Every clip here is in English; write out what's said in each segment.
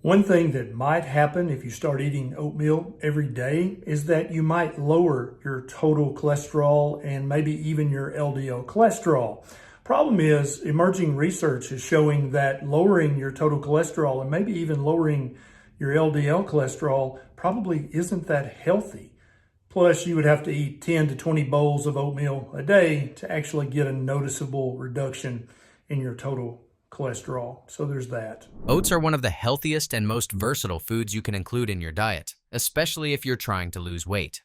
One thing that might happen if you start eating oatmeal every day is that you might lower your total cholesterol and maybe even your LDL cholesterol. Problem is, emerging research is showing that lowering your total cholesterol and maybe even lowering your LDL cholesterol probably isn't that healthy. Plus, you would have to eat 10 to 20 bowls of oatmeal a day to actually get a noticeable reduction in your total cholesterol. So there's that. Oats are one of the healthiest and most versatile foods you can include in your diet, especially if you're trying to lose weight.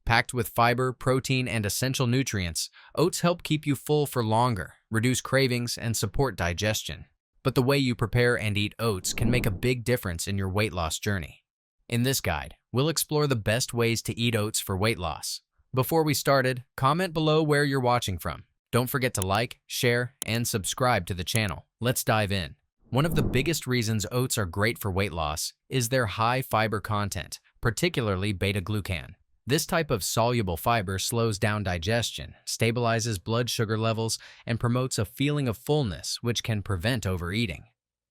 Packed with fiber, protein, and essential nutrients, oats help keep you full for longer, reduce cravings, and support digestion. But the way you prepare and eat oats can make a big difference in your weight loss journey. In this guide, we'll explore the best ways to eat oats for weight loss. Before we started, comment below where you're watching from. Don't forget to like, share, and subscribe to the channel. Let's dive in. One of the biggest reasons oats are great for weight loss is their high fiber content, particularly beta-glucan. This type of soluble fiber slows down digestion, stabilizes blood sugar levels, and promotes a feeling of fullness, which can prevent overeating.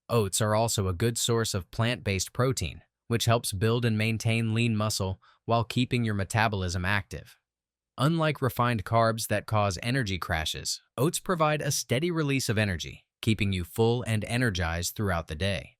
Oats are also a good source of plant-based protein, which helps build and maintain lean muscle while keeping your metabolism active. Unlike refined carbs that cause energy crashes, oats provide a steady release of energy, keeping you full and energized throughout the day.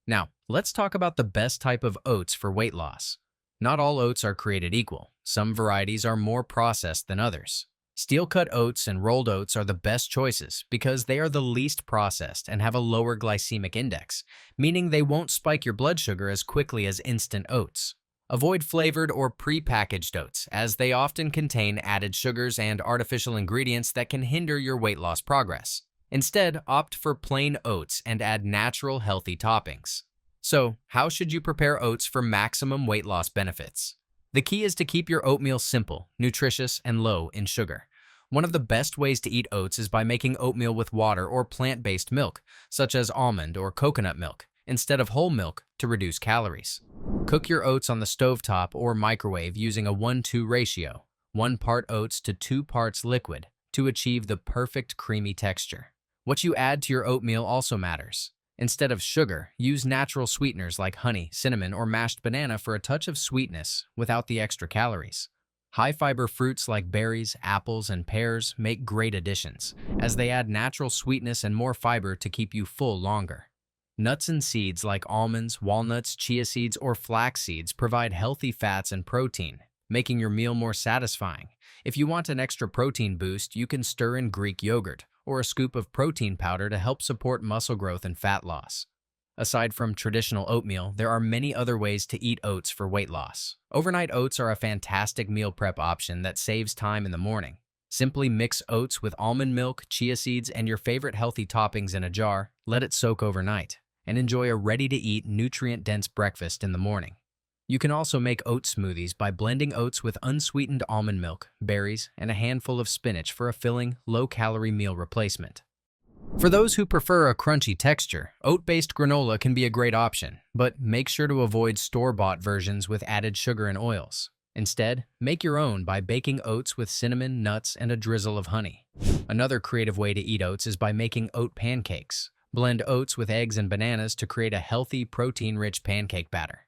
Now, let's talk about the best type of oats for weight loss. Not all oats are created equal. Some varieties are more processed than others. Steel-cut oats and rolled oats are the best choices because they are the least processed and have a lower glycemic index, meaning they won't spike your blood sugar as quickly as instant oats. Avoid flavored or pre-packaged oats, as they often contain added sugars and artificial ingredients that can hinder your weight loss progress. Instead, opt for plain oats and add natural, healthy toppings. So, how should you prepare oats for maximum weight loss benefits? The key is to keep your oatmeal simple, nutritious, and low in sugar. One of the best ways to eat oats is by making oatmeal with water or plant-based milk, such as almond or coconut milk, instead of whole milk to reduce calories. Cook your oats on the stovetop or microwave using a 1-2 ratio, 1 part oats to 2 parts liquid, to achieve the perfect creamy texture. What you add to your oatmeal also matters. Instead of sugar, use natural sweeteners like honey, cinnamon, or mashed banana for a touch of sweetness without the extra calories. High-fiber fruits like berries, apples, and pears make great additions, as they add natural sweetness and more fiber to keep you full longer. Nuts and seeds like almonds, walnuts, chia seeds, or flax seeds provide healthy fats and protein, making your meal more satisfying. If you want an extra protein boost, you can stir in Greek yogurt or a scoop of protein powder to help support muscle growth and fat loss. Aside from traditional oatmeal, there are many other ways to eat oats for weight loss. Overnight oats are a fantastic meal prep option that saves time in the morning. Simply mix oats with almond milk, chia seeds, and your favorite healthy toppings in a jar, let it soak overnight, and enjoy a ready-to-eat, nutrient-dense breakfast in the morning. You can also make oat smoothies by blending oats with unsweetened almond milk, berries, and a handful of spinach for a filling, low-calorie meal replacement. For those who prefer a crunchy texture, oat-based granola can be a great option, but make sure to avoid store-bought versions with added sugar and oils. Instead, make your own by baking oats with cinnamon, nuts, and a drizzle of honey. Another creative way to eat oats is by making oat pancakes. Blend oats with eggs and bananas to create a healthy, protein-rich pancake batter.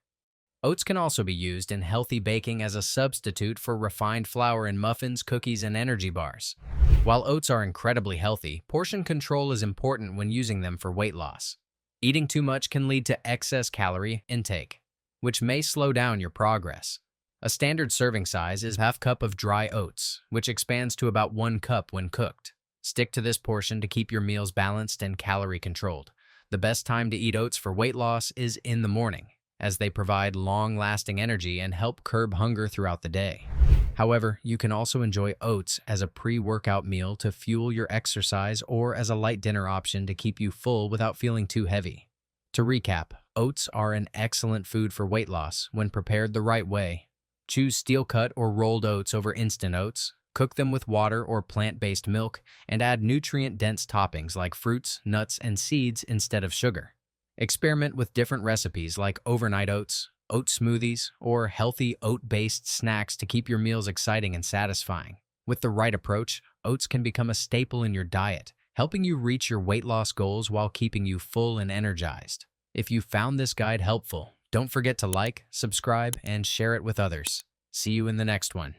Oats can also be used in healthy baking as a substitute for refined flour in muffins, cookies, and energy bars. While oats are incredibly healthy, portion control is important when using them for weight loss. Eating too much can lead to excess calorie intake, which may slow down your progress. A standard serving size is half cup of dry oats, which expands to about 1 cup when cooked. Stick to this portion to keep your meals balanced and calorie controlled. The best time to eat oats for weight loss is in the morning, as they provide long-lasting energy and help curb hunger throughout the day. However, you can also enjoy oats as a pre-workout meal to fuel your exercise or as a light dinner option to keep you full without feeling too heavy. To recap, oats are an excellent food for weight loss when prepared the right way. Choose steel-cut or rolled oats over instant oats. Cook them with water or plant-based milk, and add nutrient-dense toppings like fruits, nuts, and seeds instead of sugar. Experiment with different recipes like overnight oats, oat smoothies, or healthy oat-based snacks to keep your meals exciting and satisfying. With the right approach, oats can become a staple in your diet, helping you reach your weight loss goals while keeping you full and energized. If you found this guide helpful, don't forget to like, subscribe, and share it with others. See you in the next one.